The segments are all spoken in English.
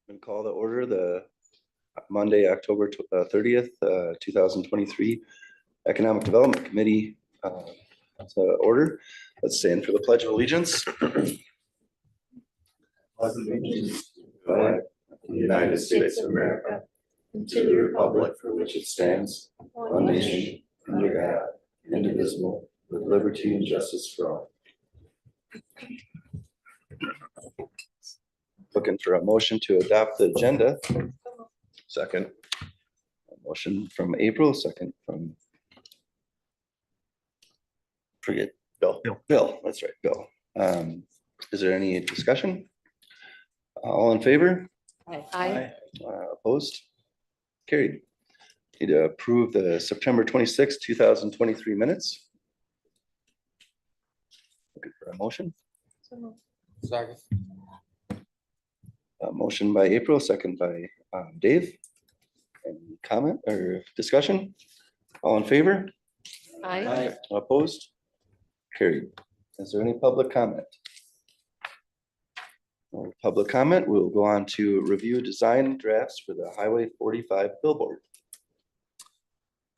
And call to order the Monday, October 30th, 2023 Economic Development Committee to order. Let's stand for the Pledge of Allegiance. Pledge allegiance to the flag of the United States of America and to the republic for which it stands, one nation, under God, indivisible, with liberty and justice for all. Looking for a motion to adopt the agenda. Second. A motion from April, second from Bill. Bill, that's right, Bill. Is there any discussion? All in favor? Aye. Opposed? Carried. Need to approve the September 26th, 2023 minutes. Looking for a motion. Second. A motion by April, second by Dave. Any comment or discussion? All in favor? Aye. Opposed? Carried. Is there any public comment? No public comment. We'll go on to review design drafts for the Highway 45 billboard.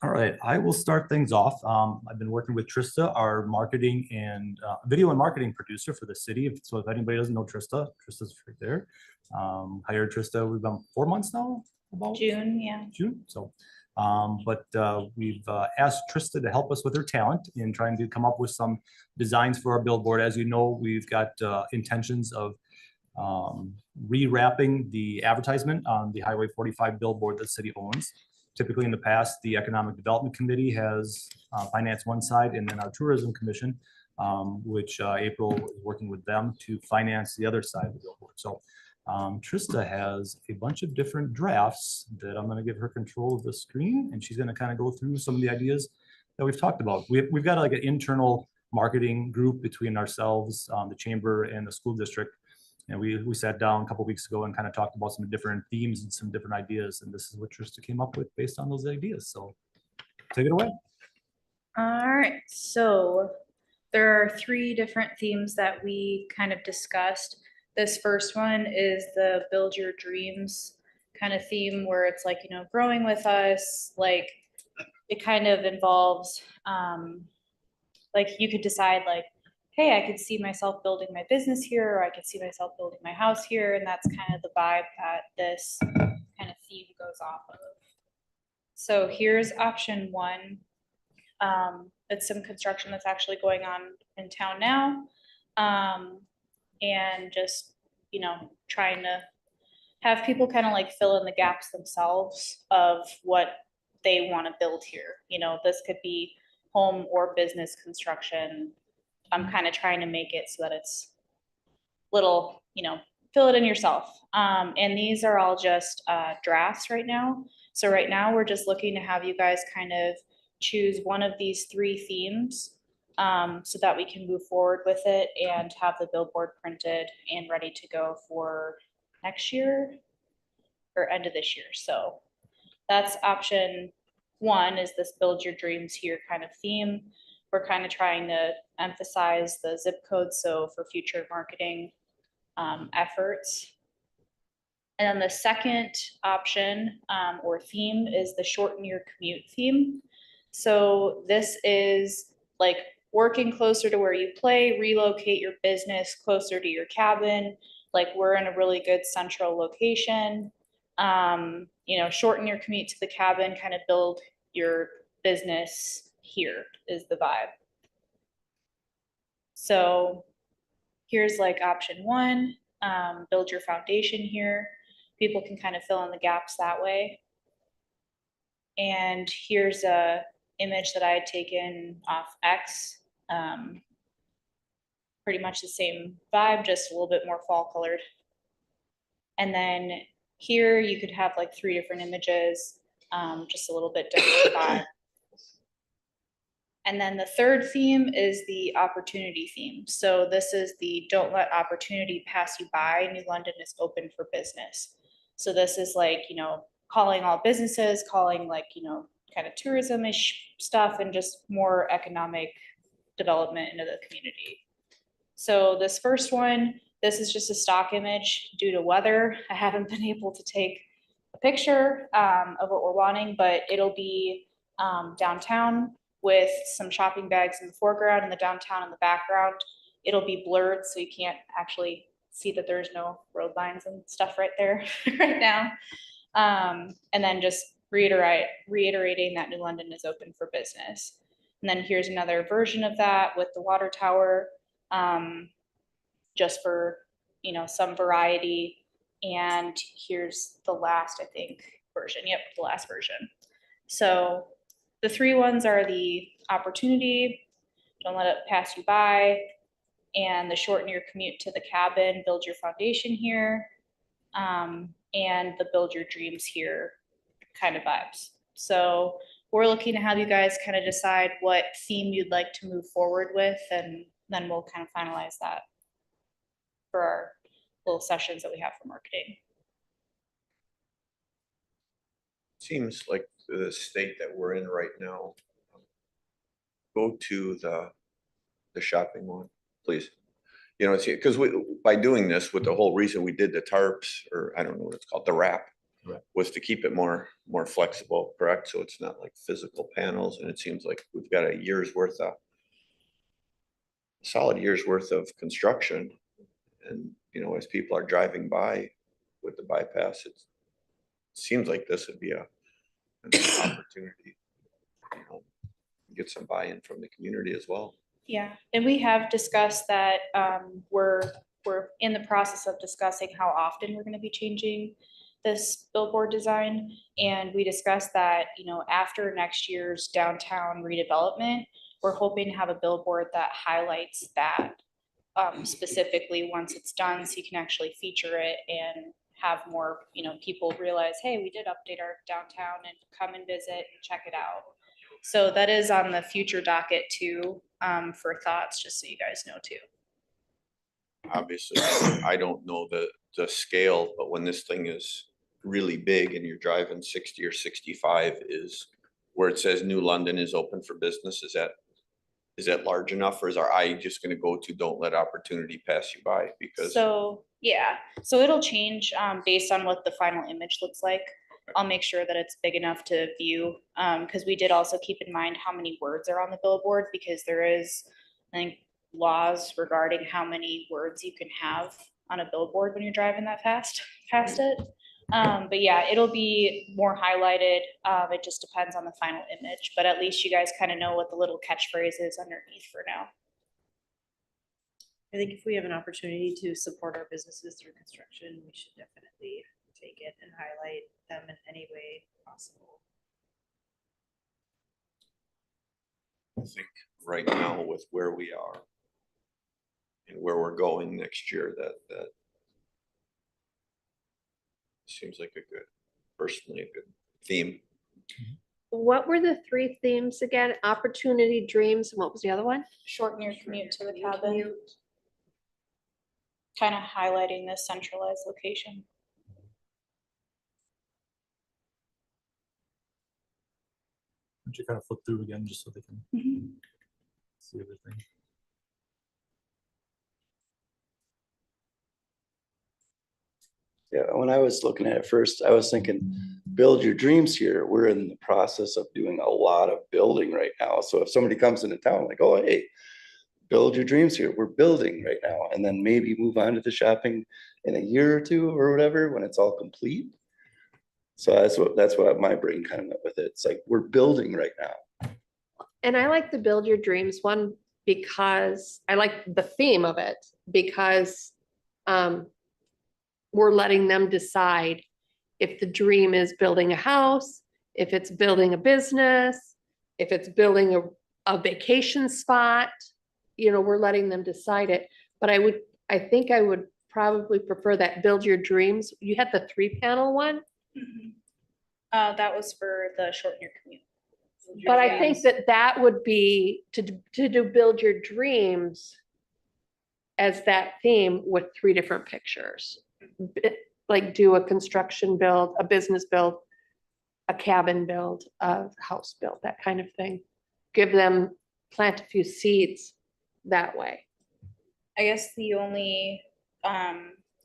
All right, I will start things off. I've been working with Trista, our marketing and video and marketing producer for the city. So if anybody doesn't know Trista, Trista's right there. Hired Trista, we've been 4 months now, about June, yeah. June. So, we've asked Trista to help us with her talent in trying to come up with some designs for our billboard. As you know, we've got intentions of rewrapping the advertisement on the Highway 45 billboard that the city owns. Typically in the past, the Economic Development Committee has financed one side, and then our Tourism Commission, which April is working with them to finance the other side of the billboard. So Trista has a bunch of different drafts that I'm going to give her control of the screen, and she's going to kind of go through some of the ideas that we've talked about. We've got like an internal marketing group between ourselves, the chamber and the school district. And we sat down a couple of weeks ago and kind of talked about some different themes and some different ideas. And this is what Trista came up with based on those ideas. So take it away. All right, so there are 3 different themes that we kind of discussed. This first one is the build your dreams kind of theme, where it's like, you know, growing with us. Like it kind of involves, like you could decide like, hey, I could see myself building my business here, or I could see myself building my house here. And that's kind of the vibe that this kind of theme goes off of. So here's option 1. It's some construction that's actually going on in town now. And just, you know, trying to have people kind of like fill in the gaps themselves of what they want to build here. You know, this could be home or business construction. I'm kind of trying to make it so that it's little, you know, fill it in yourself. And these are all just drafts right now. So right now we're just looking to have you guys kind of choose one of these 3 themes so that we can move forward with it and have the billboard printed and ready to go for next year or end of this year. So that's option 1, is this build your dreams here kind of theme. We're kind of trying to emphasize the zip code, so for future marketing efforts. And then the second option or theme is the shorten your commute theme. So this is like working closer to where you play, relocate your business closer to your cabin. Like we're in a really good central location. You know, shorten your commute to the cabin, kind of build your business here is the vibe. So here's like option 1, build your foundation here. People can kind of fill in the gaps that way. And here's a image that I had taken off X. Pretty much the same vibe, just a little bit more fall colored. And then here you could have like 3 different images, just a little bit different vibe. And then the third theme is the opportunity theme. So this is the don't let opportunity pass you by. New London is open for business. So this is like, you know, calling all businesses, calling like, you know, kind of tourism-ish stuff and just more economic development into the community. So this first one, This is just a stock image due to weather. I haven't been able to take a picture of what we're wanting, but it'll be downtown with some shopping bags in the foreground and the downtown in the background. It'll be blurred, so you can't actually see that there's no road lines and stuff right there right now. And then just reiterating that New London is open for business. And then here's another version of that with the water tower, just for, you know, some variety. And here's the last, I think, version. Yep, the last version. So the three ones are the opportunity, don't let it pass you by, and the shorten your commute to the cabin, build your foundation here, and the build your dreams here kind of vibes. So we're looking to have you guys kind of decide what theme you'd like to move forward with, and then we'll kind of finalize that for our little sessions that we have for marketing. Seems like the state that we're in right now. Go to the shopping one, please. You know, see, because by doing this, with the whole reason we did the tarps, or I don't know what it's called, the wrap, Right. was to keep it more flexible, correct? So it's not like physical panels, and it seems like we've got solid year's worth of construction. And, you know, as people are driving by with the bypass, it seems like this would be an opportunity, you know, get some buy-in from the community as well. Yeah, and we have discussed that we're in the process of discussing how often we're gonna be changing this billboard design. And we discussed that, you know, after next year's downtown redevelopment, we're hoping to have a billboard that highlights that specifically once it's done, so you can actually feature it and have more, you know, people realize, hey, we did update our downtown, and come and visit and check it out. So that is on the future docket too, for thoughts, just so you guys know too. Obviously, I don't know the scale, but when this thing is really big and you're driving 60 or 65, is where it says New London is open for business, is that large enough, or is our eye just gonna go to don't let opportunity pass you by? Because So, yeah, so it'll change based on what the final image looks like. I'll make sure that it's big enough to view, because we did also keep in mind how many words are on the billboard, because there is, I think, laws regarding how many words you can have on a billboard when you're driving that fast past it. But yeah, it'll be more highlighted. It just depends on the final image, but at least you guys kind of know what the little catchphrase is underneath for now. I think if we have an opportunity to support our businesses through construction, we should definitely take it and highlight them in any way possible. I think right now with where we are and where we're going next year, that seems like personally a good theme. What were the three themes again? Opportunity, dreams, and what was the other one? Shorten your commute to the cabin. Kind of highlighting this centralized location. Would you kind of flip through again just so they can see everything? Yeah, when I was looking at it first, I was thinking, build your dreams here. We're in the process of doing a lot of building right now. So if somebody comes into town, like, oh, hey, build your dreams here. We're building right now. And then maybe move on to the shopping in a year or two or whatever, when it's all complete. So that's what my brain kind of went with it. It's like, we're building right now. And I like the build your dreams one because I like the theme of it, because we're letting them decide if the dream is building a house, if it's building a business, if it's building a vacation spot, you know, we're letting them decide it. But I think I would probably prefer that build your dreams. You had the 3-panel one. That was for the shorten your commute. But I think that would be to do build your dreams as that theme with 3 different pictures. Like do a construction build, a business build, a cabin build, a house build, that kind of thing. Give them, plant a few seeds that way. I guess the only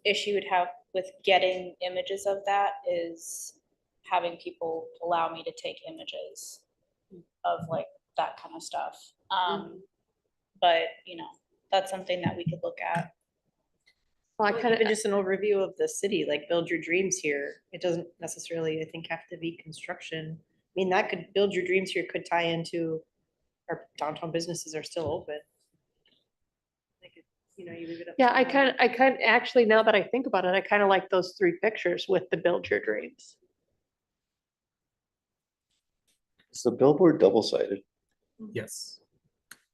issue you'd have with getting images of that is having people allow me to take images of like that kind of stuff. But you know, that's something that we could look at. Well, I Well, kind even of, just an overview of the city, like build your dreams here. It doesn't necessarily, I think, have to be construction. I mean, that could, build your dreams here could tie into our downtown businesses are still open. They could, you know, you leave it up. yeah, to I them. kind of, actually, now that I think about it, I kind of like those 3 pictures with the build your dreams. Is the billboard double-sided? Yes.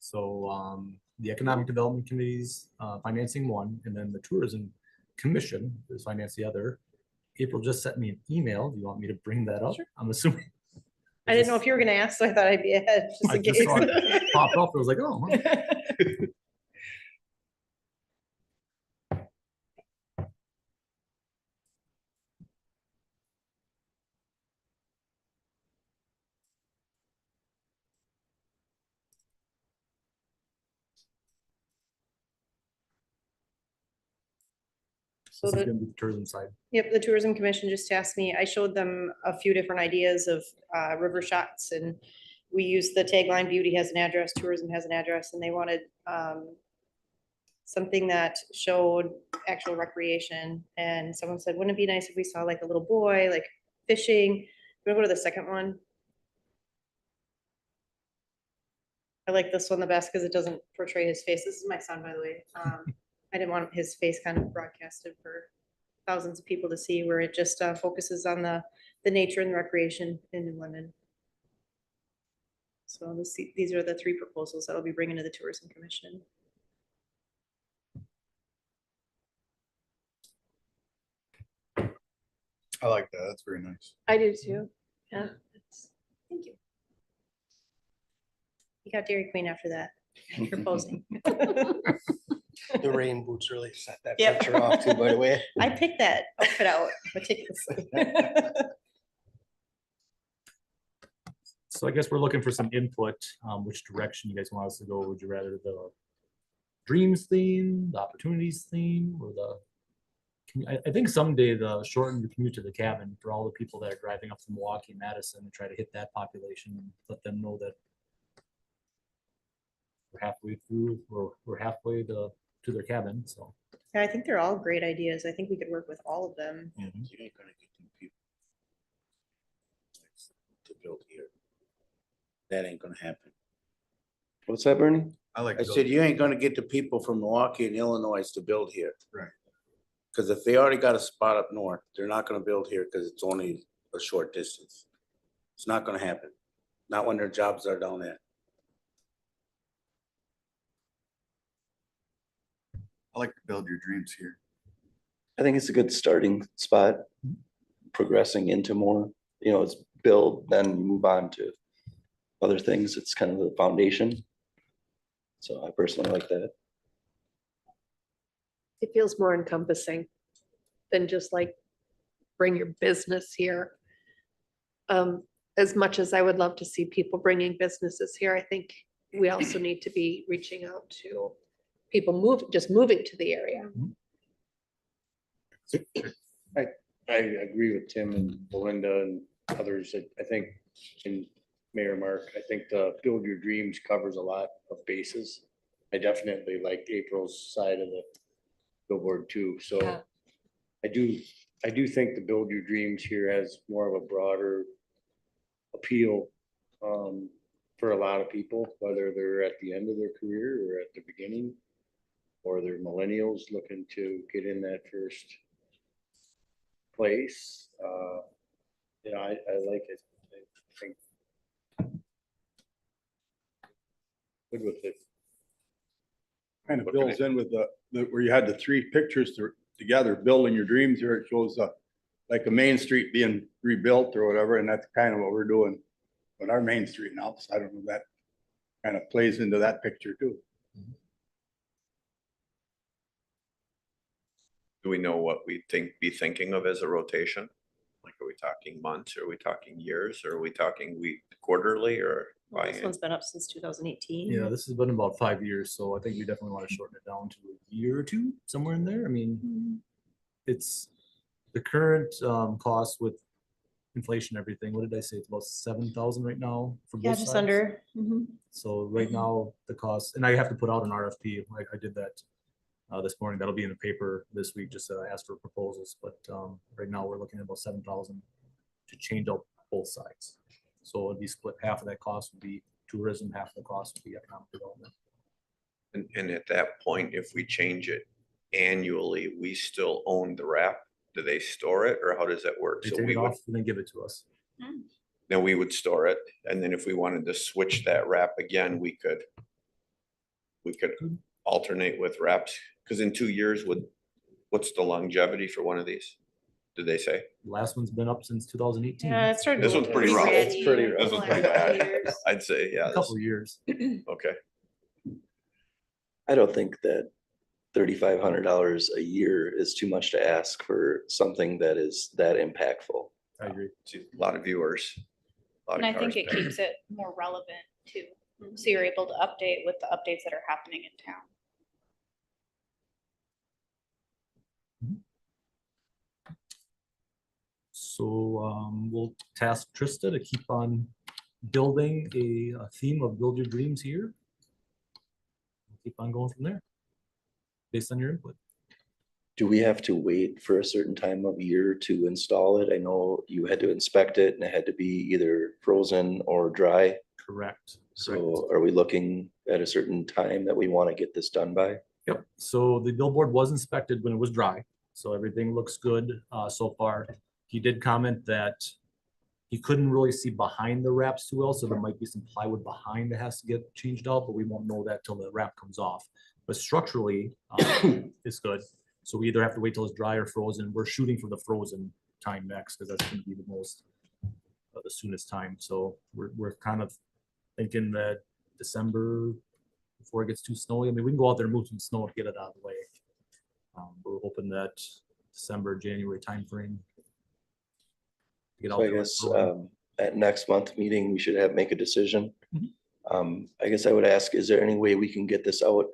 So the Economic Development Committee's financing one, and then the Tourism Commission is finance the other. April just sent me an email. Do you want me to bring that up? Sure. I'm assuming. I didn't know if you were gonna ask, so I thought I'd be ahead, just I in just case. saw it pop up. I was like, oh. Huh. So This is the, gonna be the tourism side. yep, the Tourism Commission just asked me, I showed them a few different ideas of river shots, and we used the tagline, beauty has an address, tourism has an address, and they wanted something that showed actual recreation, and someone said, wouldn't it be nice if we saw like a little boy, like fishing? We'll go to the second one. I like this one the best because it doesn't portray his face. This is my son, by the way. I didn't want his face kind of broadcasted for thousands of people to see, where it just focuses on the nature and recreation in New London. So these are the 3 proposals that I'll be bringing to the Tourism Commission. I like that. That's very nice. I do too. Yeah. Thank you. You got Dairy Queen after that, proposing. The rain boots really set that Yep. picture off too, by the way. I picked that outfit out meticulously. So I guess we're looking for some input, which direction you guys want us to go. Would you rather the dreams theme, the opportunities theme, or the? I think someday the shorten the commute to the cabin for all the people that are driving up from Milwaukee, Madison, and try to hit that population and let them know that we're halfway through, or we're halfway to their cabin. So Yeah, I think they're all great ideas. I think we could work with all of them. You ain't gonna get them people to build here. That ain't gonna happen. What's that, Bernie? I said, you ain't gonna get the people from Milwaukee and Illinois to build here. Right. Cause if they already got a spot up north, they're not gonna build here because it's only a short distance. It's not gonna happen. Not when their jobs are down there. I like to build your dreams here. I think it's a good starting spot, progressing into more, you know, it's build, then move on to other things. It's kind of the foundation. So I personally like that. It feels more encompassing than just like bring your business here. As much as I would love to see people bringing businesses here, I think we also need to be reaching out to people just moving to the area. I agree with Tim and Belinda and others. I think, and Mayor Mark, I think the Build Your Dreams covers a lot of bases. I definitely like April's side of the billboard too, so Yeah. I do think the Build Your Dreams here has more of a broader appeal for a lot of people, whether they're at the end of their career or at the beginning, or they're millennials looking to get in that first place. You know, I like it. I think good with it. Kind of builds in with the where you had the 3 pictures together, building your dreams here. It shows like a Main Street being rebuilt or whatever, and that's kind of what we're doing with our Main Street now. So I don't know if that kind of plays into that picture too. Do we know what we be thinking of as a rotation? Like, are we talking months? Are we talking years? Or are we talking quarterly or Well, This biannual? one's been up since 2018. yeah, this has been about 5 years, so I think we definitely want to shorten it down to year or two, somewhere in there. I mean, it's the current cost with inflation, and everything. What did I say? It's about 7,000 right now for both Yeah, sides. just under. So right now, the cost, and I have to put out an RFP, I did that this morning, that'll be in the paper this week, just ask for proposals, but right now, we're looking at about 7,000 to change out both sides. So it'd be split, half of that cost would be tourism, half of the cost would be economic development. And at that point, if we change it annually, we still own the wrap? Do they store it, or how does that work? They So take we it would, off and then give it to us. then we would store it, and then if we wanted to switch that wrap again, we could alternate with wraps, because in 2 years what's the longevity for one of these? Did they say? Last one's been up since 2018. Yeah, it started. This one's pretty rough. It's pretty rough. This one's pretty bad. I'd say, yeah. A couple of years. Okay. I don't think that $3,500 a year is too much to ask for something that is that impactful. I agree. See, a lot of viewers. a lot of And I think cars it back. keeps it more relevant too. So you're able to update with the updates that are happening in town. So we'll task Trista to keep on building a theme of build your dreams here. Keep on going from there, based on your input. Do we have to wait for a certain time of year to install it? I know you had to inspect it and it had to be either frozen or dry. Correct. So are we looking at a certain time that we want to get this done by? Yep, so the billboard was inspected when it was dry, so everything looks good so far. He did comment that he couldn't really see behind the wraps too well, so there might be some plywood behind that has to get changed out, but we won't know that till the wrap comes off. But structurally, it's good. So we either have to wait till it's dry or frozen. We're shooting for the frozen time next, because that's gonna be the most, the soonest time. So we're kind of thinking that December, before it gets too snowy. I mean, we can go out there and move some snow to get it out of the way. We're hoping that December, January timeframe. to get out So I there and guess roll. at next month meeting, we should make a decision. Mhm. I guess I would ask, is there any way we can get this out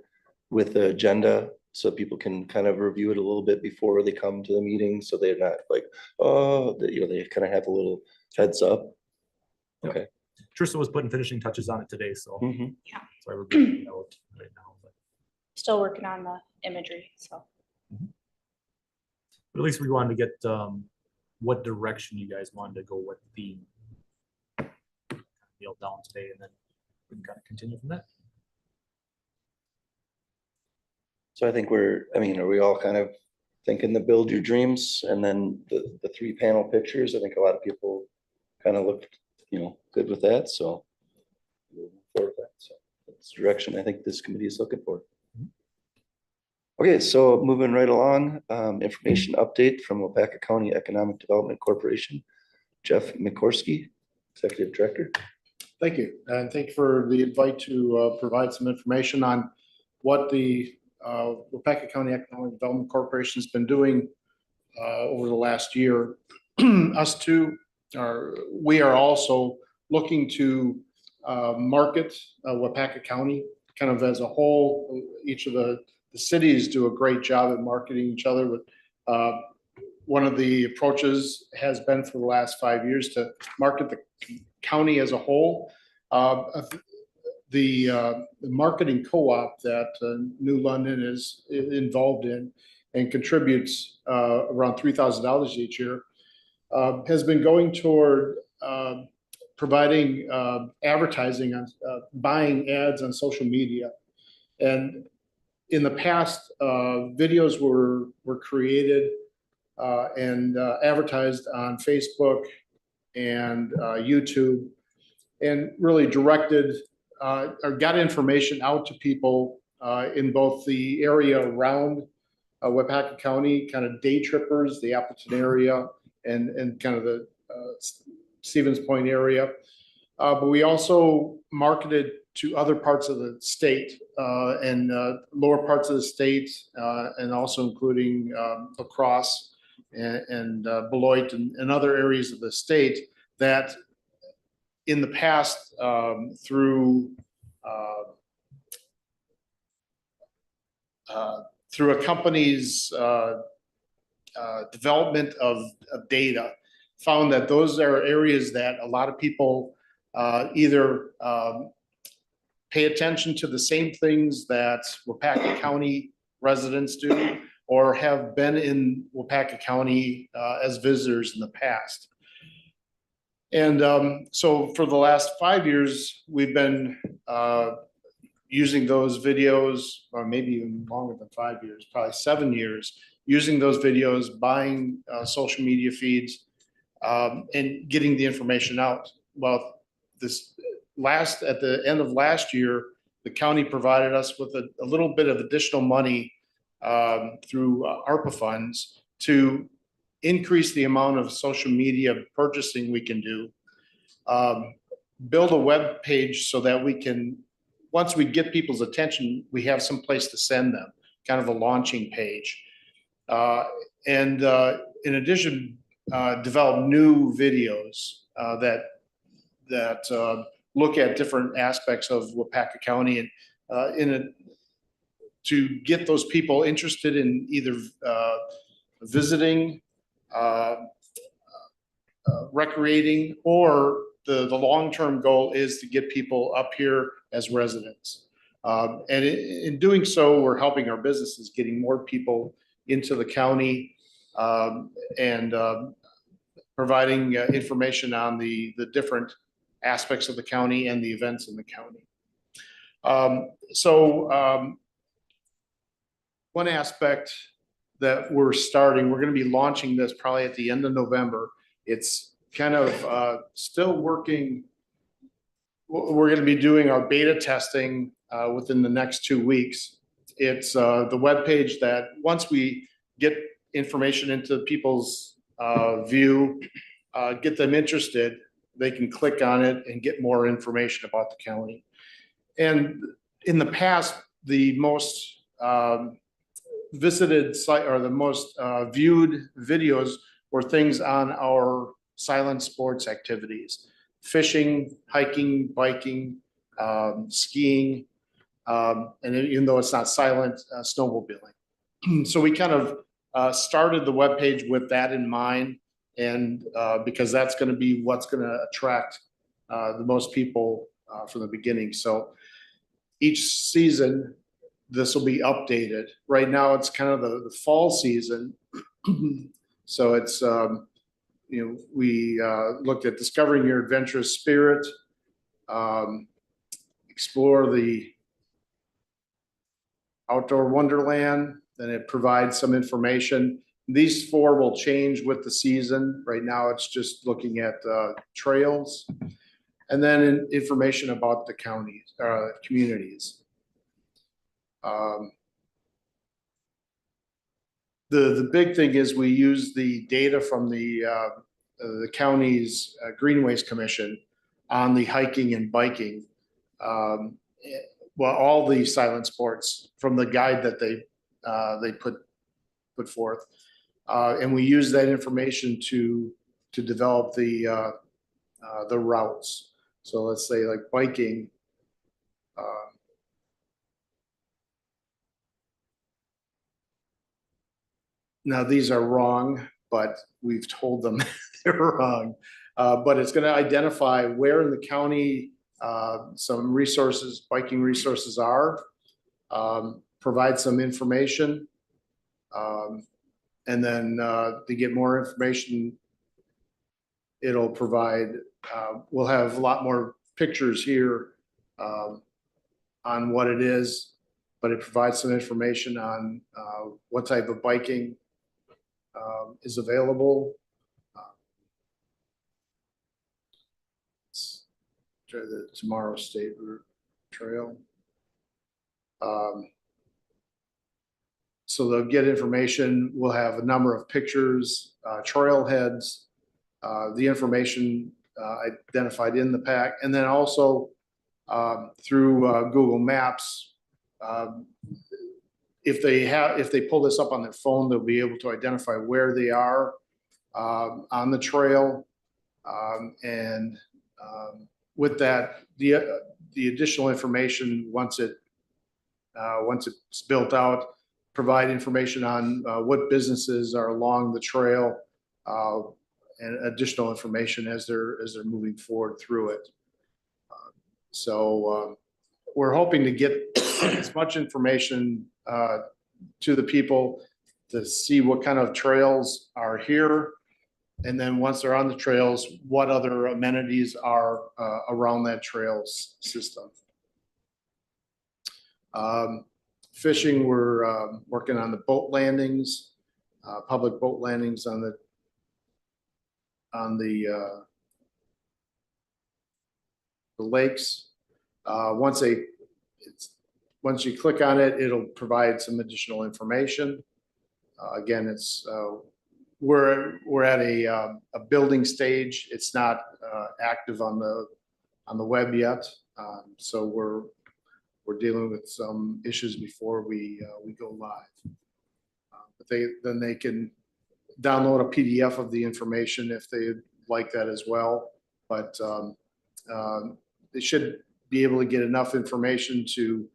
with the agenda so people can kind of review it a little bit before they come to the meeting? So they're not like, oh, they kind of have a little heads up. Okay. Trista was putting finishing touches on it today, so. Mhm. So we're getting it out right now. But Still working on the imagery, so. at least we wanted to get what direction you guys wanted to go, what theme. Nailed down today, and then we can kind of continue from that. So I think are we all kind of thinking the build your dreams and then the 3-panel pictures? I think a lot of people kind of look, good with that, so. we'll move forward with that. So that's the direction I think this committee is looking for. Okay, so moving right along, information update from Wapaka County Economic Development Corporation. Jeff Mikorsky, Executive Director. Thank you, and thank you for the invite to provide some information on what the Wapaka County Economic Development Corporation has been doing over the last year. We are also looking to market Wapaka County kind of as a whole. Each of the cities do a great job at marketing each other, but one of the approaches has been for the last 5 years to market the county as a whole. The marketing co-op that New London is involved in and contributes around $3,000 each year has been going toward providing advertising on buying ads on social media. And in the past, videos were created and advertised on Facebook and YouTube, and really directed or got information out to people in both the area around Wapaka County, kind of day trippers, the Appleton area, and kind of the Stevens Point area. But we also marketed to other parts of the state and lower parts of the state, and also including La Crosse and Beloit and other areas of the state that in the past through through a company's development of data, found that those are areas that a lot of people either pay attention to the same things that Wapaka County residents do, or have been in Wapaka County as visitors in the past. And so for the last 5 years, we've been using those videos, or maybe even longer than 5 years, probably 7 years, using those videos, buying social media feeds, and getting the information out. Well, at the end of last year, the county provided us with a little bit of additional money through ARPA funds to increase the amount of social media purchasing we can do, build a web page so that we can, once we get people's attention, we have some place to send them, kind of a launching page. And in addition, develop new videos that look at different aspects of Wapaka County, and to get those people interested in either visiting, recreating, or the long-term goal is to get people up here as residents. And in doing so, we're helping our businesses, getting more people into the county, and providing information on the different aspects of the county and the events in the county. One aspect that we're going to be launching this probably at the end of November. It's kind of still working. We're going to be doing our beta testing within the next 2 weeks. It's the webpage that once we get information into people's view, get them interested, they can click on it and get more information about the county. And in the past, the most visited site, or the most viewed videos, were things on our silent sports activities: fishing, hiking, biking, skiing, and even though it's not silent, snowmobiling. So we kind of started the webpage with that in mind, and because that's going to be what's going to attract the most people from the beginning. So each season, this will be updated. Right now, it's kind of the fall season. So it's, we looked at discovering your adventurous spirit, explore the outdoor wonderland, then it provides some information. These 4 will change with the season. Right now, it's just looking at trails, and then information about the counties, communities. The big thing is we use the data from the county's Greenways Commission on the hiking and biking. Well, all the silent sports from the guide that they put forth. And we use that information to develop the routes. So let's say like biking. Now these are wrong, but we've told them they're wrong. But it's going to identify where in the county some resources, biking resources are, provide some information. And then to get more information, it'll provide, we'll have a lot more pictures here on what it is, but it provides some information on what type of biking is available. Let's try the Tomorrow State Route Trail. So they'll get information. We'll have a number of pictures, trailheads, the information identified in the pack, and then also through Google Maps. If they pull this up on their phone, they'll be able to identify where they are on the trail, and with that, the additional information once it's built out, provide information on what businesses are along the trail and additional information as they're moving forward through it. So we're hoping to get as much information to the people to see what kind of trails are here. And then once they're on the trails, what other amenities are around that trails system. Fishing, we're working on the boat landings, public boat landings on the lakes. Once you click on it, it'll provide some additional information. Again, we're at a building stage. It's not active on the web yet, so we're dealing with some issues before we go live. But then they can download a PDF of the information if they like that as well. But they should be able to get enough information to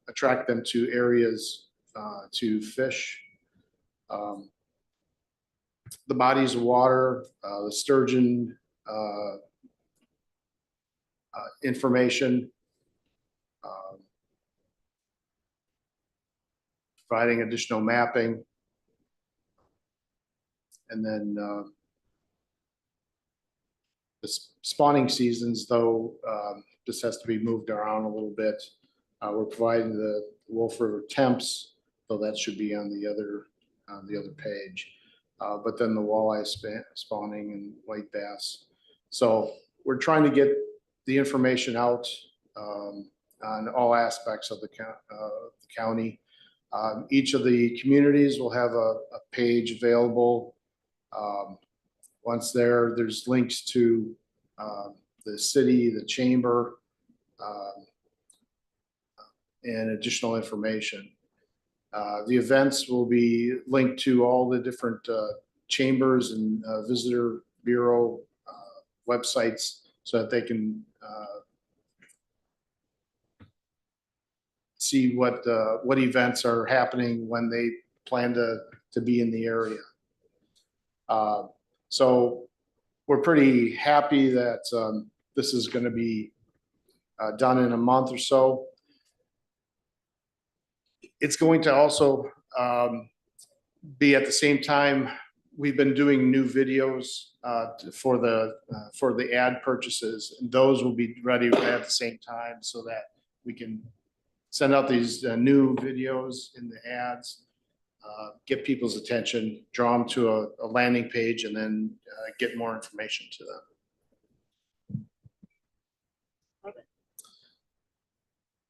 attract them to areas to fish. The bodies of water, the sturgeon information, providing additional mapping. And then the spawning seasons, though, this has to be moved around a little bit. We're providing the Wolf River temps, so that should be on the other page. But then the walleye spawning and white bass. So we're trying to get the information out on all aspects of the county. Each of the communities will have a page available. Once there's links to the city, the chamber, and additional information. The events will be linked to all the different chambers and visitor bureau websites so that they can see what events are happening when they plan to be in the area. So we're pretty happy that this is going to be done in a month or so. It's going to also be at the same time, we've been doing new videos for the ad purchases, and those will be ready at the same time so that we can send out these new videos in the ads, get people's attention, draw them to a landing page, and then get more information to them.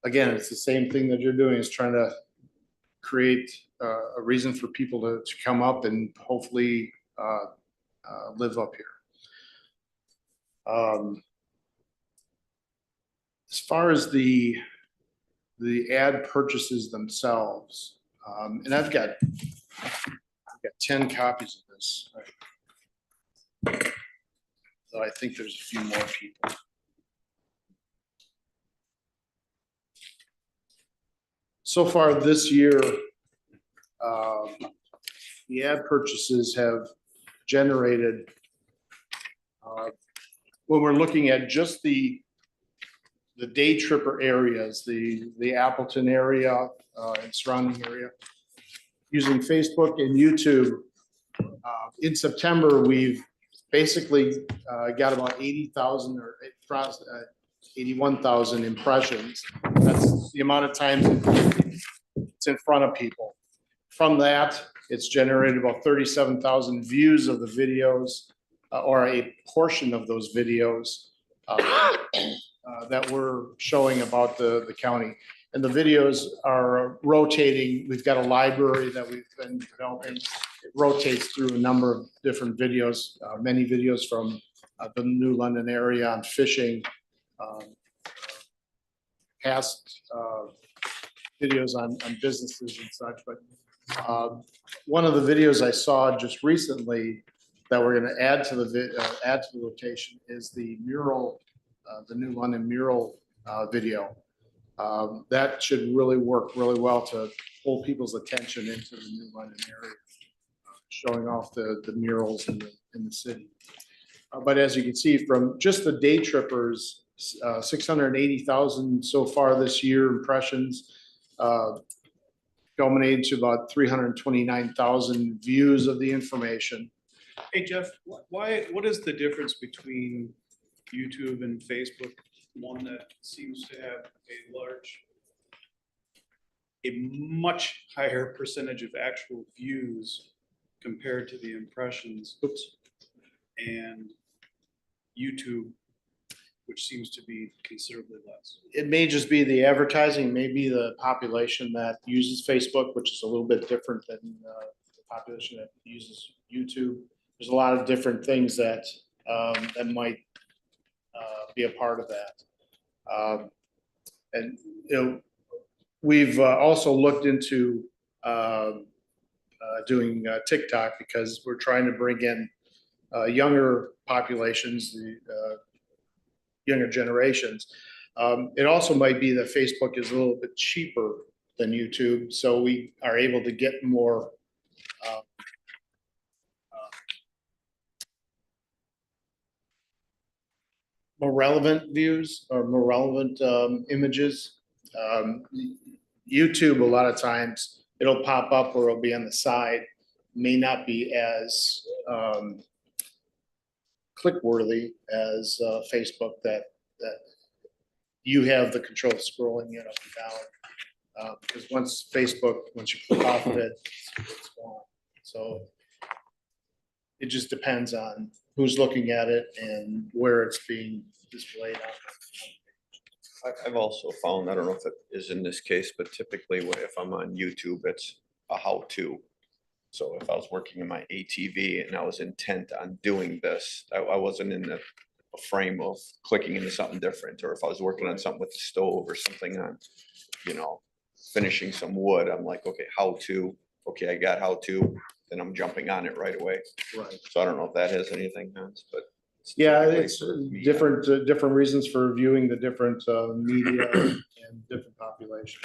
Again, it's the same thing that you're doing, is trying to create a reason for people to come up and hopefully live up here. As far as the ad purchases themselves, and I've got 10 copies of this. So I think there's a few more people. So far this year, the ad purchases have generated, when we're looking at just the day tripper areas, the Appleton area and surrounding area, using Facebook and YouTube, in September, we've basically got about 80,000 or 81,000 impressions. That's the amount of times it's in front of people. From that, it's generated about 37,000 views of the videos, or a portion of those videos that we're showing about the county. And the videos are rotating. We've got a library that we've been developing. It rotates through a number of different videos, many videos from the New London area on fishing, past videos on businesses and such. But one of the videos I saw just recently that we're going to add to the rotation is the mural, the New London mural video. That should really work really well to pull people's attention into the New London area, showing off the murals in the city. But as you can see from just the day trippers, 680,000 so far this year impressions, culminating to about 329,000 views of the information. Hey Jeff, what is the difference between YouTube and Facebook? One that seems to have a much higher percentage of actual views compared to the impressions. And YouTube, which seems to be considerably less. It may just be the advertising, maybe the population that uses Facebook, which is a little bit different than the population that uses YouTube. There's a lot of different things that that might be a part of that. And we've also looked into doing TikTok because we're trying to bring in younger populations, the younger generations. It also might be that Facebook is a little bit cheaper than YouTube, so we are able to get more relevant views or more relevant images. YouTube, a lot of times it'll pop up or it'll be on the side, may not be as click-worthy as Facebook that you have the control of scrolling it up and down. Because once you click off of it, it's gone. So it just depends on who's looking at it and where it's being displayed on. I've also found, I don't know if it is in this case, but typically if I'm on YouTube, it's a how-to. So if I was working in my ATV and I was intent on doing this, I wasn't in the frame of clicking into something different. Or if I was working on something with the stove or something on, finishing some wood, I'm like, okay, how to, okay, I got how to, then I'm jumping on it right away. Right. So I don't know if that has anything, Hans, but. Yeah, typically it's for me, different reasons for viewing the different media and different populations.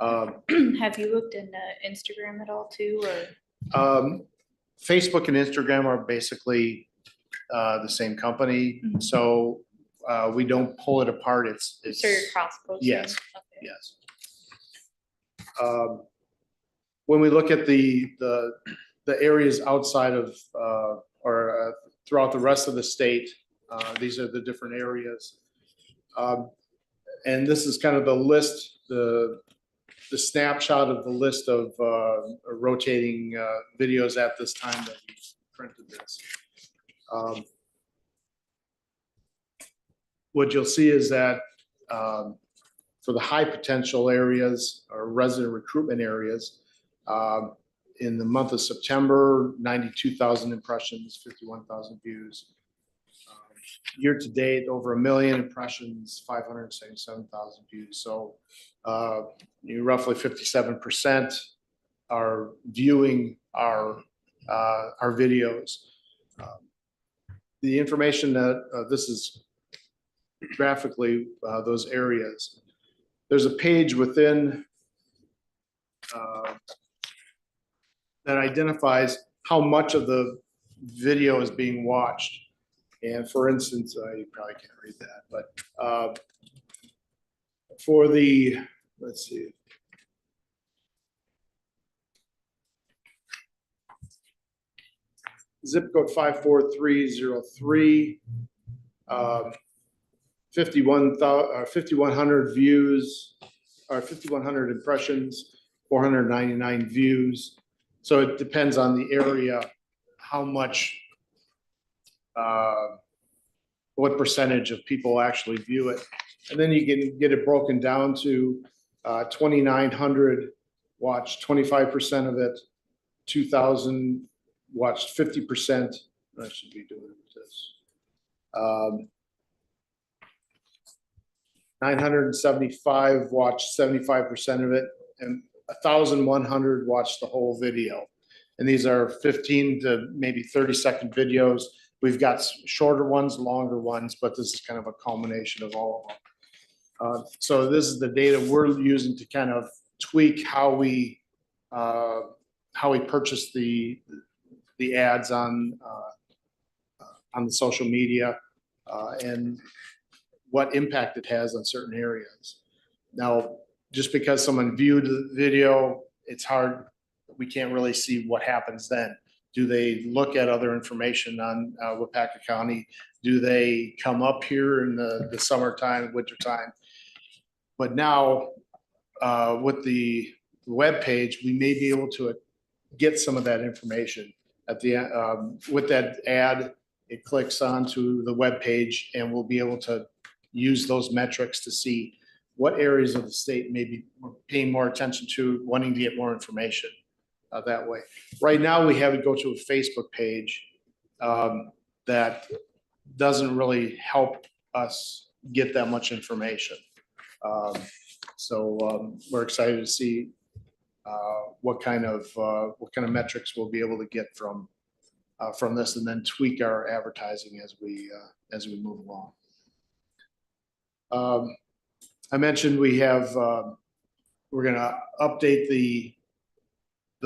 Have you looked into Instagram at all too, or? Facebook and Instagram are basically the same company, Mhm. so we don't pull it apart. It's So you're cross posting? Yes. Okay. yes. When we look at the areas outside of or throughout the rest of the state, these are the different areas. And this is kind of the list, the snapshot of the list of rotating videos at this time that we printed this. What you'll see is that for the high potential areas or resident recruitment areas, in the month of September, 92,000 impressions, 51,000 views. Year to date, over 1 million impressions, 577,000 views. So roughly 57% are viewing our videos. The information that this is graphically those areas. There's a page within that identifies how much of the video is being watched. And for instance, you probably can't read that, but for the, let's see. Zip code 54303, 5,100 views, or 5,100 impressions, 499 views. So it depends on the area, how much, what percentage of people actually view it. And then you can get it broken down to 2,900 watched 25% of it, 2,000 watched 50%. I should be doing this. 975 watched 75% of it, and 1,100 watched the whole video. And these are 15 to maybe 30-second videos. We've got shorter ones, longer ones, but this is kind of a culmination of all of them. So this is the data we're using to kind of tweak how we purchase the ads on the social media and what impact it has on certain areas. Now, just because someone viewed the video, it's hard, we can't really see what happens then. Do they look at other information on Wapaka County? Do they come up here in the summertime, wintertime? But now with the web page, we may be able to get some of that information at the with that ad. It clicks onto the web page, and we'll be able to use those metrics to see what areas of the state maybe we're paying more attention to, wanting to get more information that way. Right now, we have it go to a Facebook page that doesn't really help us get that much information. So we're excited to see what kind of metrics we'll be able to get from this, and then tweak our advertising as we move along. I mentioned we have we're going to update the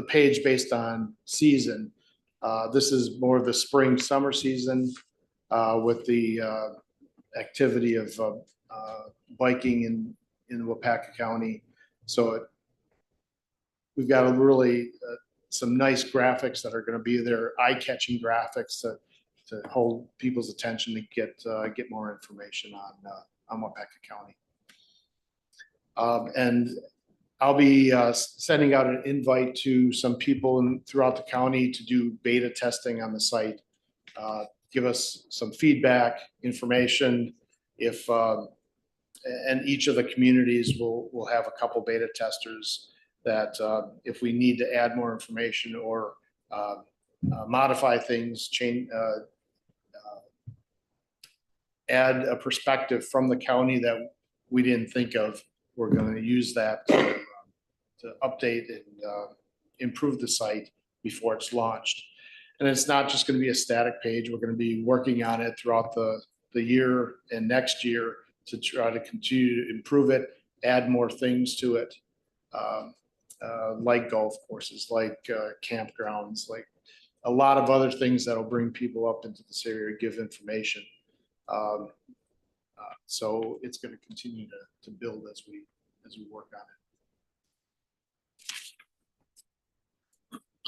page based on season. This is more of the spring summer season with the activity of biking in Wapaka County. So we've got a really some nice graphics that are going to be there, eye-catching graphics to hold people's attention to get more information on Wapaka County. And I'll be sending out an invite to some people throughout the county to do beta testing on the site. Give us some feedback, information. And each of the communities will have a couple beta testers that if we need to add more information or modify things, add a perspective from the county that we didn't think of, we're going to use that to update and improve the site before it's launched. And it's not just going to be a static page. We're going to be working on it throughout the year and next year to try to continue to improve it, add more things to it, like golf courses, like campgrounds, like a lot of other things that'll bring people up into this area, give information. So it's going to continue to build as we work on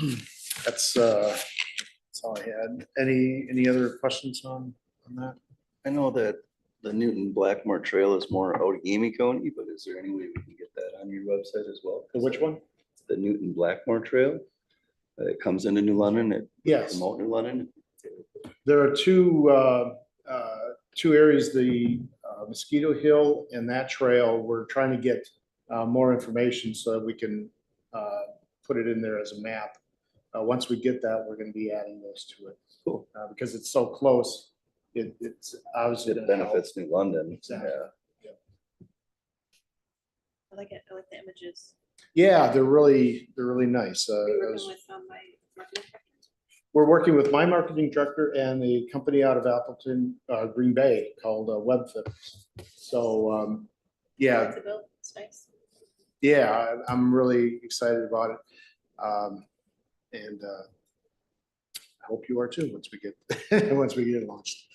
it. That's all I had. Any other questions on that? I know that the Newton Blackmore Trail is more Outagamie County, but is there any way we can get that on your website as well? Which one? The Newton Blackmore Trail. It comes into New London. It Yes. promote New London. There are two areas, the Mosquito Hill and that trail. We're trying to get more information so that we can put it in there as a map. Once we get that, we're going to be adding those to it. Cool. Because it's so close. It's obviously It benefits New London. Exactly. Yeah. I like it. I like the images. Yeah, they're really nice. We're working with my marketing director and a company out of Appleton, Green Bay called WebFit. So yeah, It's nice. yeah, I'm really excited about it. And I hope you are too once we get it launched.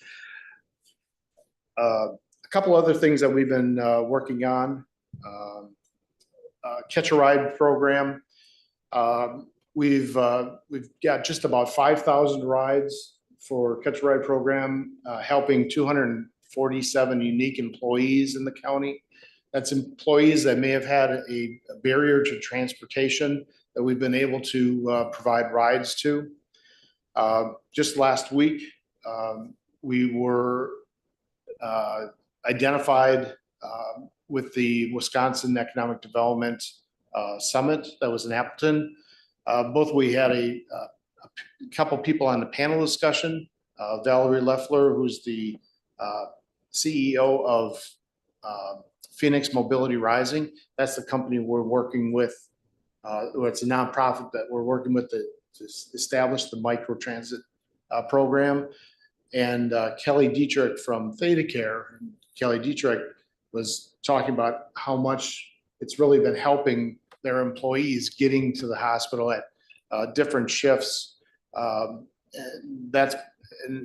A couple other things that we've been working on. Catch a Ride program. We've got just about 5,000 rides for Catch a Ride program, helping 247 unique employees in the county. That's employees that may have had a barrier to transportation that we've been able to provide rides to. Just last week, we were identified with the Wisconsin Economic Development Summit that was in Appleton. We had a couple people on the panel discussion. Valerie Leffler, who's the CEO of Phoenix Mobility Rising. That's the company we're working with. It's a nonprofit that we're working with to establish the microtransit program. And Kelly Dietrich from ThedaCare. Kelly Dietrich was talking about how much it's really been helping their employees getting to the hospital at different shifts. And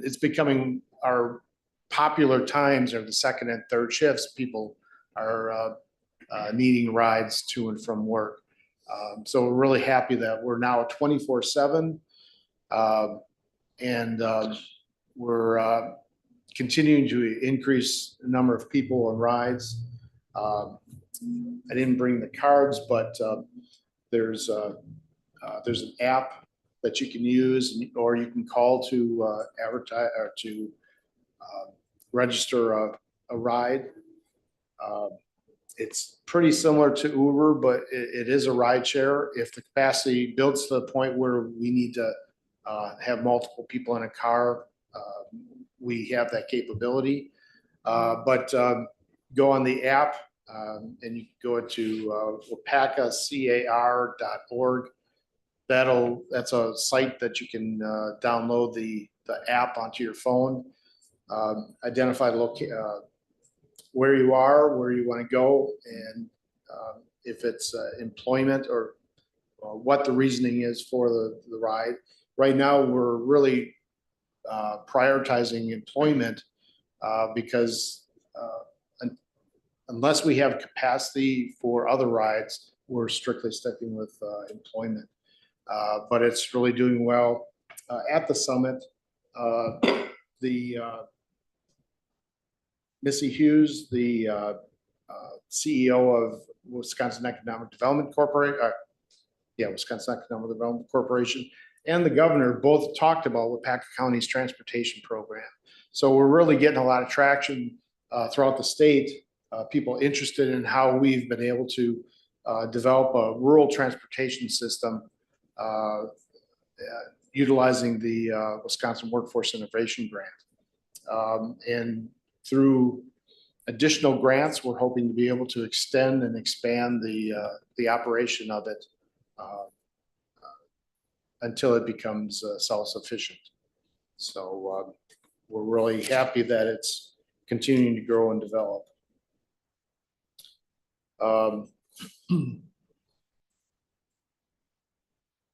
it's becoming our popular times are the second and third shifts. People are needing rides to and from work. So we're really happy that we're now 24/7. And we're continuing to increase the number of people on rides. I didn't bring the cards, but there's an app that you can use, or you can call to advertise or to register a ride. It's pretty similar to Uber, but it is a ride share. If the capacity builds to the point where we need to have multiple people in a car, we have that capability. But go on the app and you can go to wapakacar.org. That's a site that you can download the app onto your phone, identify where you are, where you want to go, and if it's employment or what the reasoning is for the ride. Right now, we're really prioritizing employment because unless we have capacity for other rides, we're strictly sticking with employment. But it's really doing well. At the summit, Missy Hughes, the CEO of Wisconsin Economic Development Corporation, Wisconsin Economic Development Corporation, and the governor both talked about Wapaka County's transportation program. So we're really getting a lot of traction throughout the state. People interested in how we've been able to develop a rural transportation system utilizing the Wisconsin Workforce Innovation Grant. And through additional grants, we're hoping to be able to extend and expand the operation of it until it becomes self-sufficient. So we're really happy that it's continuing to grow and develop.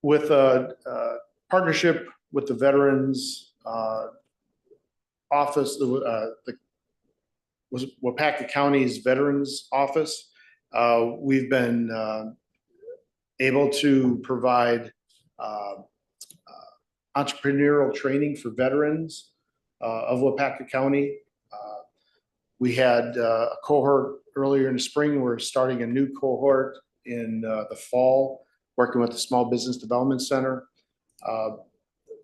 With a partnership with the Veterans Office, was Wapaka County's Veterans Office, we've been able to provide entrepreneurial training for veterans of Wapaka County. We had a cohort earlier in the spring. We're starting a new cohort in the fall, working with the Small Business Development Center.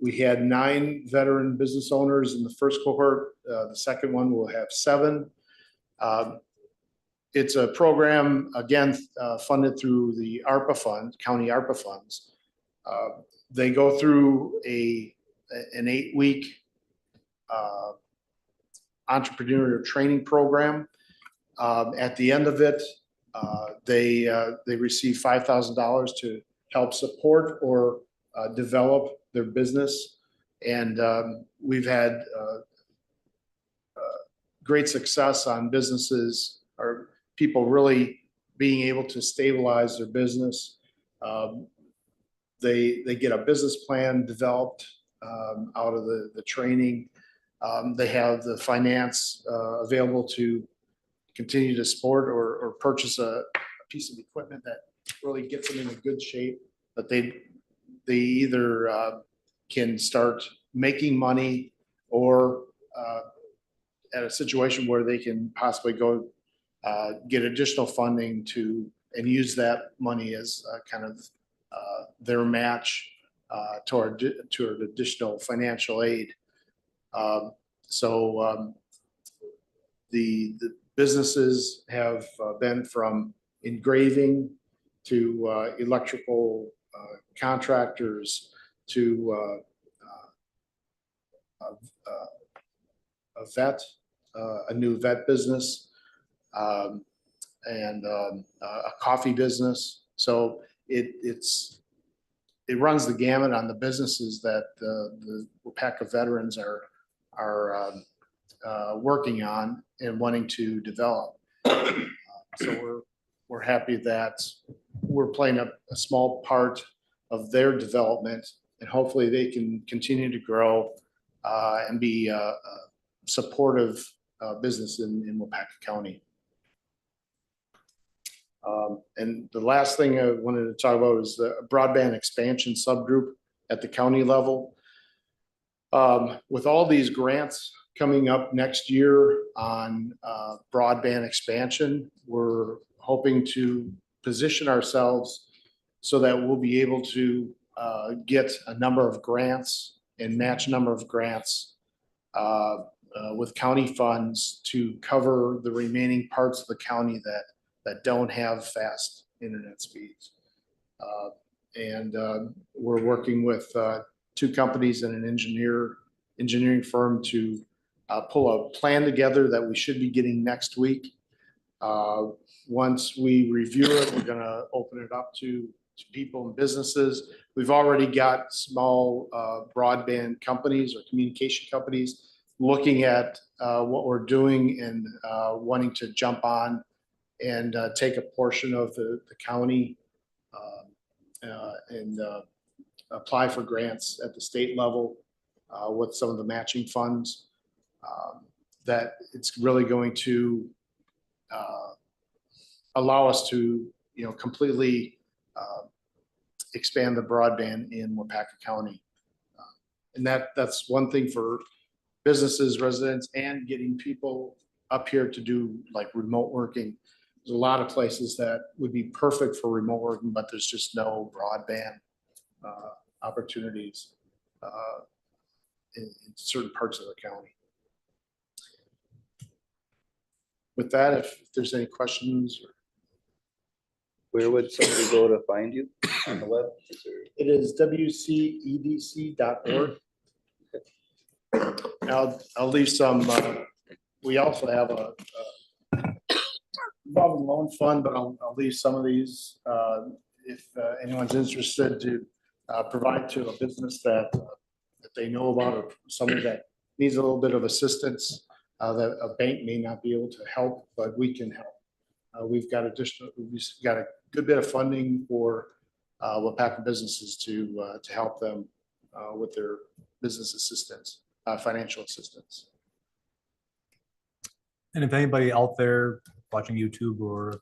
We had 9 veteran business owners in the first cohort. The second one will have 7. It's a program, again, funded through the ARPA fund, county ARPA funds. They go through an 8-week entrepreneurial training program. At the end of it, they receive $5,000 to help support or develop their business. And we've had great success on businesses or people really being able to stabilize their business. They get a business plan developed out of the training. They have the finance available to continue to support or purchase a piece of equipment that really gets them in a good shape, that they either can start making money or at a situation where they can possibly go get additional funding and use that money as kind of their match toward additional financial aid. So the businesses have been from engraving to electrical contractors to a new vet business, and a coffee business. So it runs the gamut on the businesses that the Wapaka veterans are working on and wanting to develop. So we're happy that we're playing a small part of their development, and hopefully they can continue to grow and be a supportive business in Wapaka County. And the last thing I wanted to talk about is the broadband expansion subgroup at the county level. With all these grants coming up next year on broadband expansion, we're hoping to position ourselves so that we'll be able to get a number of grants and match number of grants with county funds to cover the remaining parts of the county that don't have fast internet speeds. We're working with two companies and an engineering firm to pull a plan together that we should be getting next week. Once we review it, we're gonna open it up to people and businesses. We've already got small broadband companies or communication companies looking at what we're doing and wanting to jump on and take a portion of the county and apply for grants at the state level with some of the matching funds. That it's really going to allow us to, completely expand the broadband in Wapaka County. And that's one thing for businesses, residents, and getting people up here to do like remote working. There's a lot of places that would be perfect for remote working, but there's just no broadband opportunities in certain parts of the county. With that, if there's any questions. Where would somebody go to find you on the web? It is wcedc.org. I'll leave some, we also have a revolving loan fund, but I'll leave some of these if anyone's interested to provide to a business that they know about or somebody that needs a little bit of assistance that a bank may not be able to help, but we can help. We've got a good bit of funding for Wapaka businesses to help them with their business assistance, financial assistance. And if anybody out there watching YouTube or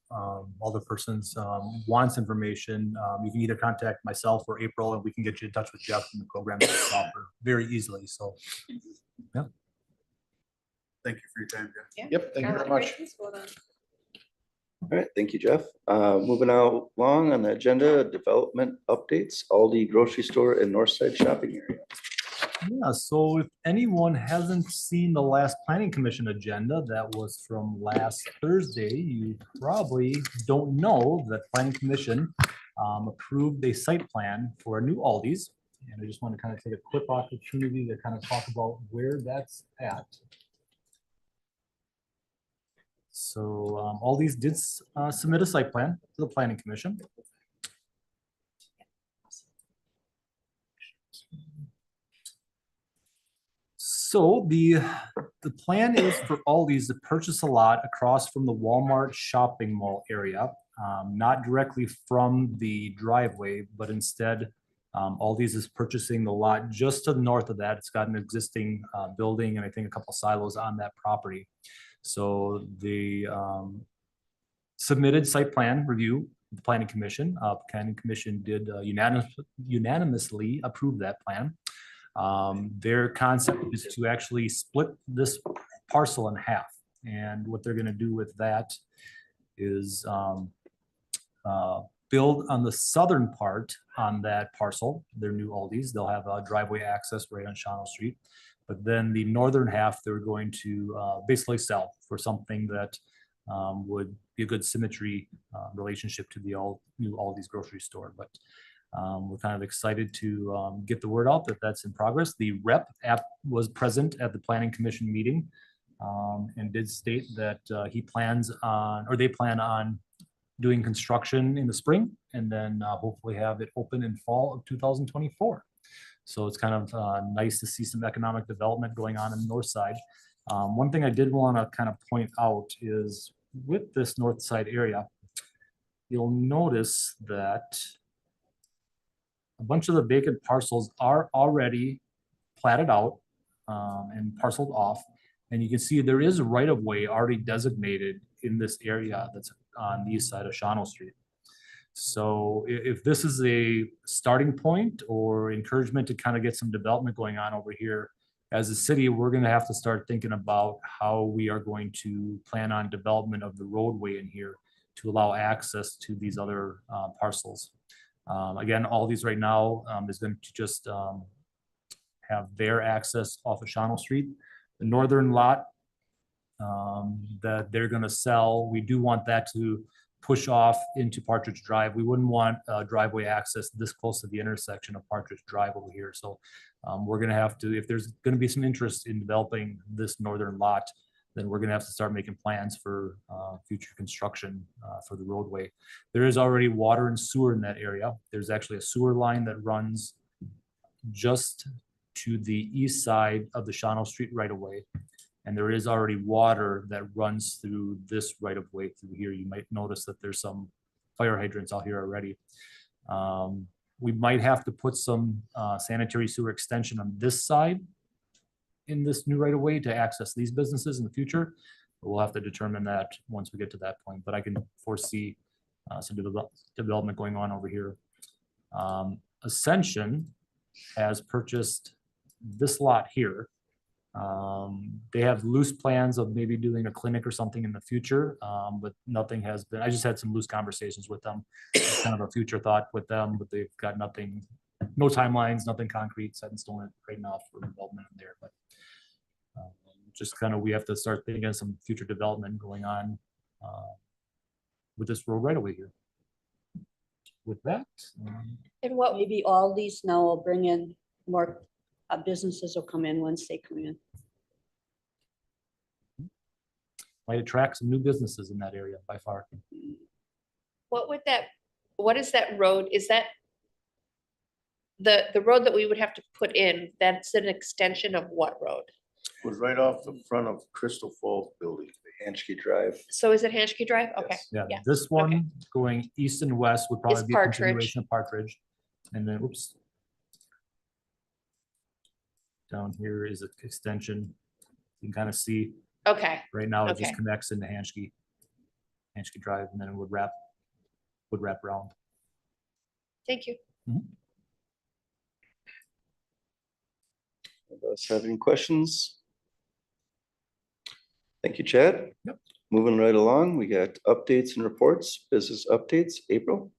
other persons wants information, you can either contact myself or April, and we can get you in touch with Jeff and the program that we offer very easily. So, yeah. Thank you for your time, Jeff. Yeah. Yep, thank you very much. All right, thank you, Jeff. Moving out along on the agenda, development updates, Aldi grocery store and Northside shopping area. Yeah, so if anyone hasn't seen the last planning commission agenda that was from last Thursday, you probably don't know that planning commission approved a site plan for a new Aldi's. And I just want to kind of take a quick opportunity to kind of talk about where that's at. So Aldi's did submit a site plan to the planning commission. So the plan is for Aldi's to purchase a lot across from the Walmart shopping mall area, not directly from the driveway, but instead Aldi's is purchasing the lot just to the north of that. It's got an existing building and I think a couple silos on that property. So the submitted site plan review, the planning commission did unanimously approve that plan. Their concept is to actually split this parcel in half. And what they're going to do with that is build on the southern part on that parcel, their new Aldi's. They'll have a driveway access right on Shawano Street. But then the northern half, they're going to basically sell for something that would be a good symmetry relationship to the new Aldi's grocery store. But we're kind of excited to get the word out that that's in progress. The rep app was present at the planning commission meeting and did state that they plan on doing construction in the spring and then hopefully have it open in fall of 2024. So it's kind of nice to see some economic development going on in the north side. One thing I did want to kind of point out is with this north side area, you'll notice that a bunch of the vacant parcels are already platted out and parceled off. And you can see there is a right of way already designated in this area that's on the east side of Shawano Street. So if this is a starting point or encouragement to kind of get some development going on over here, as a city, we're going to have to start thinking about how we are going to plan on development of the roadway in here to allow access to these other parcels. Again, all these right now is going to just have their access off of Shawano Street. The northern lot that they're going to sell, we do want that to push off into Partridge Drive. We wouldn't want driveway access this close to the intersection of Partridge Drive over here. So we're going to have to, if there's going to be some interest in developing this northern lot, then we're going to have to start making plans for future construction for the roadway. There is already water and sewer in that area. There's actually a sewer line that runs just to the east side of the Shawano Street right of way. And there is already water that runs through this right of way through here. You might notice that there's some fire hydrants out here already. We might have to put some sanitary sewer extension on this side in this new right of way to access these businesses in the future. But we'll have to determine that once we get to that point, but I can foresee some development going on over here. Ascension has purchased this lot here. They have loose plans of maybe doing a clinic or something in the future, but nothing has been, I just had some loose conversations with them. It's kind of a future thought with them, but they've got nothing, no timelines, nothing concrete set in stone right now for development in there, but just kind of, we have to start thinking of some future development going on with this road right away here. With that. And what, Maybe all these now will bring in more businesses will come in once they come in. Might attract some new businesses in that area by far. what would that, what is that road? Is that the road that we would have to put in? That's an extension of what road? Was right off the front of Crystal Falls building. Hanschke Drive. So is it Hanschke Drive? Okay. Yes. Yeah, Yeah, this one going east and west would probably Is be a Partridge. continuation of Partridge. And then, oops. Down here is an extension. You can kind of see Okay, right now it Okay. just connects into Hanschke Drive, and then it would wrap around. thank you. Anybody else have any questions? Thank you, Chad. Yep. Moving right along, we got updates and reports, business updates, April.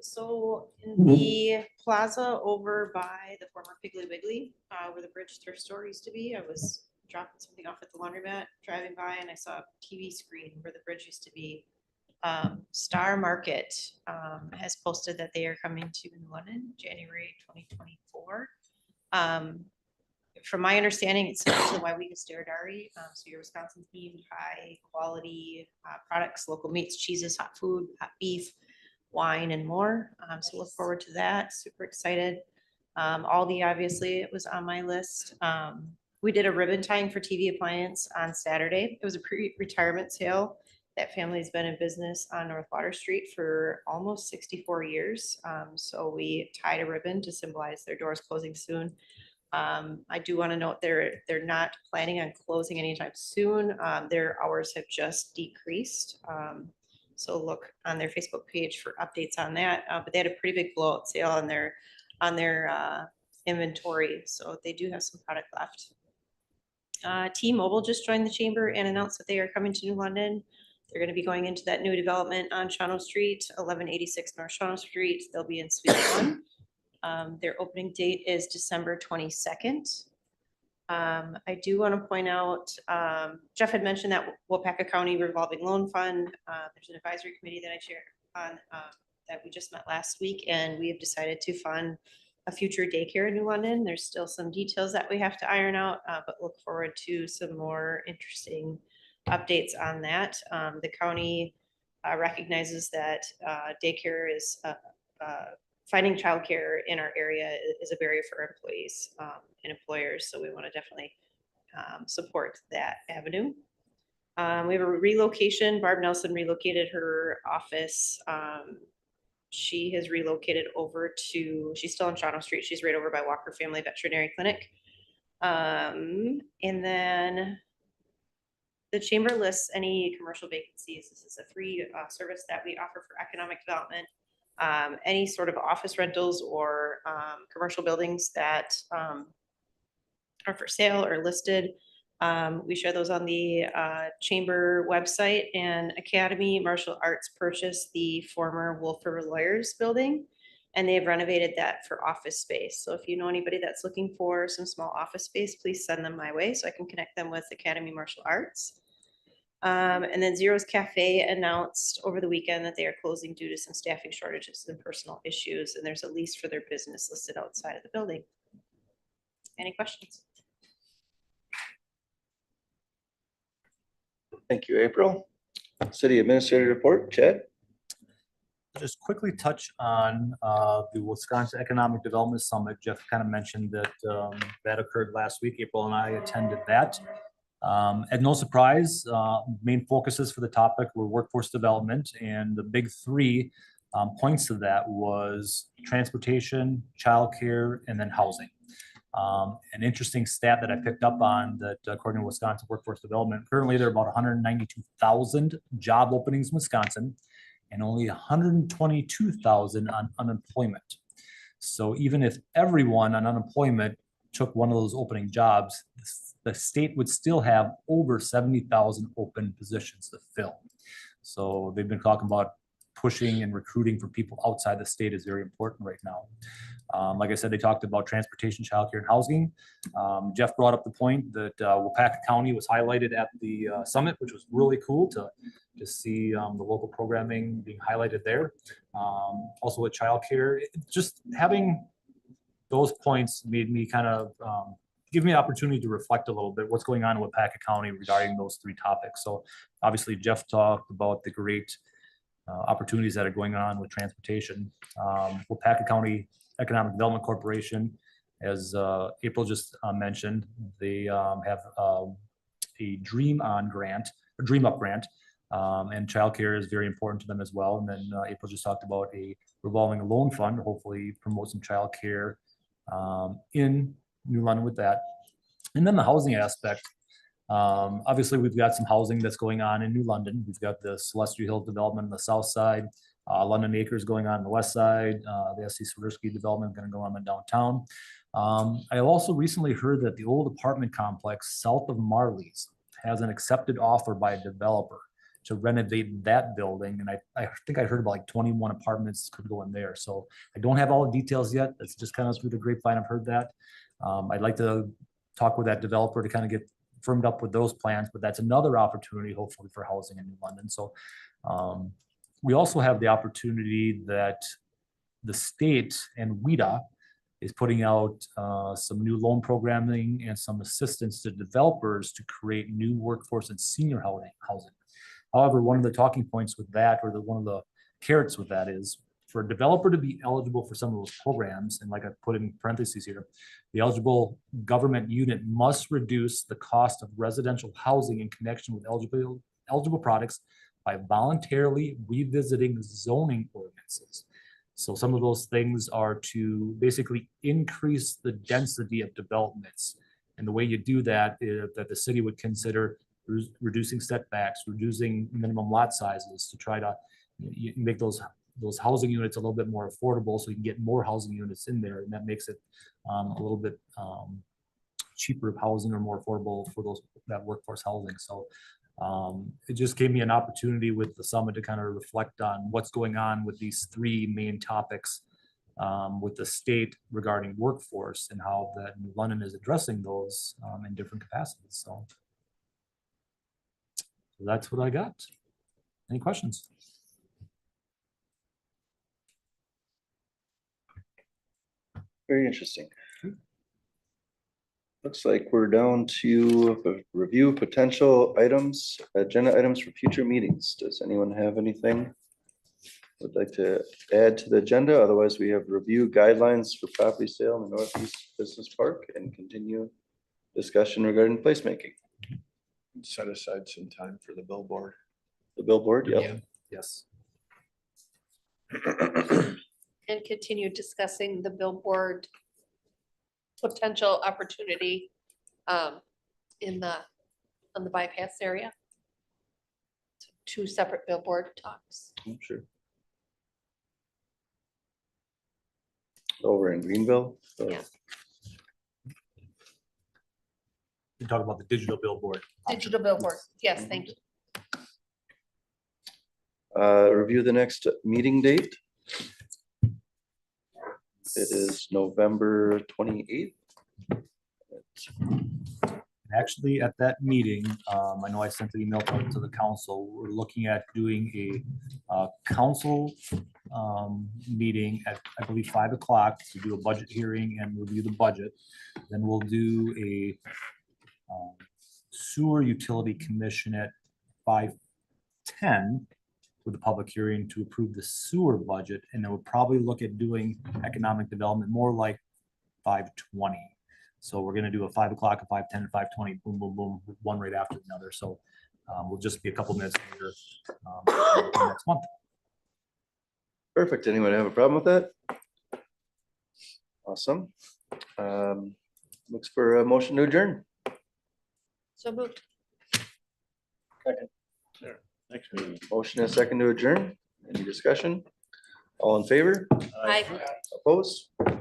So in the plaza over by the former Piggly Wiggly, where the Bridge thrift store used to be, I was dropping something off at the laundromat, driving by, and I saw a TV screen where the bridge used to be. Star Market has posted that they are coming to New London, January 2024. From my understanding, it's similar to why we use Daradari. So your Wisconsin themed, high quality products, local meats, cheeses, hot food, hot beef, wine, and more. So look forward to that. Super excited. Aldi, obviously, it was on my list. We did a ribbon tying for TV Appliance on Saturday. It was a pre-retirement sale. That family's been in business on North Water Street for almost 64 years. So we tied a ribbon to symbolize their doors closing soon. I do want to note they're not planning on closing anytime soon. Their hours have just decreased. So look on their Facebook page for updates on that. But they had a pretty big blowout sale on their inventory. So they do have some product left. T-Mobile just joined the chamber and announced that they are coming to New London. They're going to be going into that new development on Shawano Street, 1186 North Shawano Street. They'll be in Suite 1. Their opening date is December 22nd. I do want to point out, Jeff had mentioned that Wapaka County Revolving Loan Fund. There's an advisory committee that I chaired on that we just met last week, and we have decided to fund a future daycare in New London. There's still some details that we have to iron out, but look forward to some more interesting updates on that. The county recognizes that daycare is finding childcare in our area is a barrier for employees and employers. So we want to definitely support that avenue. We have a relocation. Barb Nelson relocated her office. She has relocated over to, she's still on Shadow Street. She's right over by Walker Family Veterinary Clinic. And then the chamber lists any commercial vacancies. This is a free service that we offer for economic development. Any sort of office rentals or commercial buildings that are for sale or listed. We share those on the chamber website, and Academy Martial Arts purchased the former Wolf River Lawyers building, and they have renovated that for office space. So if you know anybody that's looking for some small office space, please send them my way so I can connect them with Academy Martial Arts. And then Zero's Cafe announced over the weekend that they are closing due to some staffing shortages and personal issues, and there's a lease for their business listed outside of the building. Any questions? Thank you, April. City Administrator report, Chad? Just quickly touch on the Wisconsin Economic Development Summit. Jeff kind of mentioned that that occurred last week. April and I attended that. At no surprise, main focuses for the topic were workforce development, and the big three points of that was transportation, childcare, and then housing. An interesting stat that I picked up on that according to Wisconsin Workforce Development, currently there are about 192,000 job openings in Wisconsin and only 122,000 on unemployment. So even if everyone on unemployment took one of those opening jobs, the state would still have over 70,000 open positions to fill. So they've been talking about pushing and recruiting for people outside the state is very important right now. Like I said, they talked about transportation, childcare, and housing. Jeff brought up the point that Waupaca County was highlighted at the summit, which was really cool to see the local programming being highlighted there. Also with childcare, just having those points made me kind of give me an opportunity to reflect a little bit what's going on in Waupaca County regarding those three topics. So obviously Jeff talked about the great opportunities that are going on with transportation. Waupaca County Economic Development Corporation, as April just mentioned, they have a Dream Up grant, and childcare is very important to them as well. And then April just talked about a revolving loan fund, hopefully promote some childcare in New London with that. And then the housing aspect. Obviously, we've got some housing that's going on in New London. We've got the Celestial Hills development on the south side, London Acres going on the west side, the SC Swiderski development going to go on in downtown. I also recently heard that the old apartment complex south of Marley's has an accepted offer by a developer to renovate that building. And I think I heard about like 21 apartments could go in there. So I don't have all the details yet. That's just kind of through the grapevine. I've heard that. I'd like to talk with that developer to kind of get firmed up with those plans, but that's another opportunity hopefully for housing in New London. So we also have the opportunity that the state and WIDA is putting out some new loan programming and some assistance to developers to create new workforce and senior housing. However, one of the talking points with that, or one of the carrots with that, is for a developer to be eligible for some of those programs, and like I put in parentheses here, the eligible government unit must reduce the cost of residential housing in connection with eligible products by voluntarily revisiting zoning ordinances. So some of those things are to basically increase the density of developments. And the way you do that is that the city would consider reducing setbacks, reducing minimum lot sizes to try to make those housing units a little bit more affordable, so you can get more housing units in there, and that makes it a little bit cheaper housing or more affordable for that workforce housing. So it just gave me an opportunity with the summit to kind of reflect on what's going on with these three main topics with the state regarding workforce and how that New London is addressing those in different capacities. So that's what I got. Any questions? Very interesting. Looks like we're down to a review potential items, agenda items for future meetings. Does anyone have anything would like to add to the agenda? Otherwise, we have review guidelines for property sale in the Northeast Business Park and continue discussion regarding placemaking. Set aside some time for the billboard. The billboard, yeah. Yes. And continue discussing the billboard potential opportunity in the, on the bypass area. So 2 separate billboard talks. I'm sure. Over in Greenville. so- Yeah. You talk about the digital billboard. Digital billboard, yes, thank you. Review the next meeting date. It is November 28th. Actually, at that meeting, I know I sent an email to the council. We're looking at doing a council meeting at, I believe, 5 o'clock to do a budget hearing and review the budget. Then we'll do a sewer utility commission at 5:10 with a public hearing to approve the sewer budget. And then we'll probably look at doing economic development more like 5:20. So we're gonna do a 5 o'clock, a 5:10, and 5:20, boom, boom, boom, one right after another. So we'll just be a couple minutes later next month. Perfect. Anyone have a problem with that? Awesome. Looks for a motion to adjourn. So moved. Next meeting. Motion and a second to adjourn. Any discussion? All in favor? Aye. Opposed?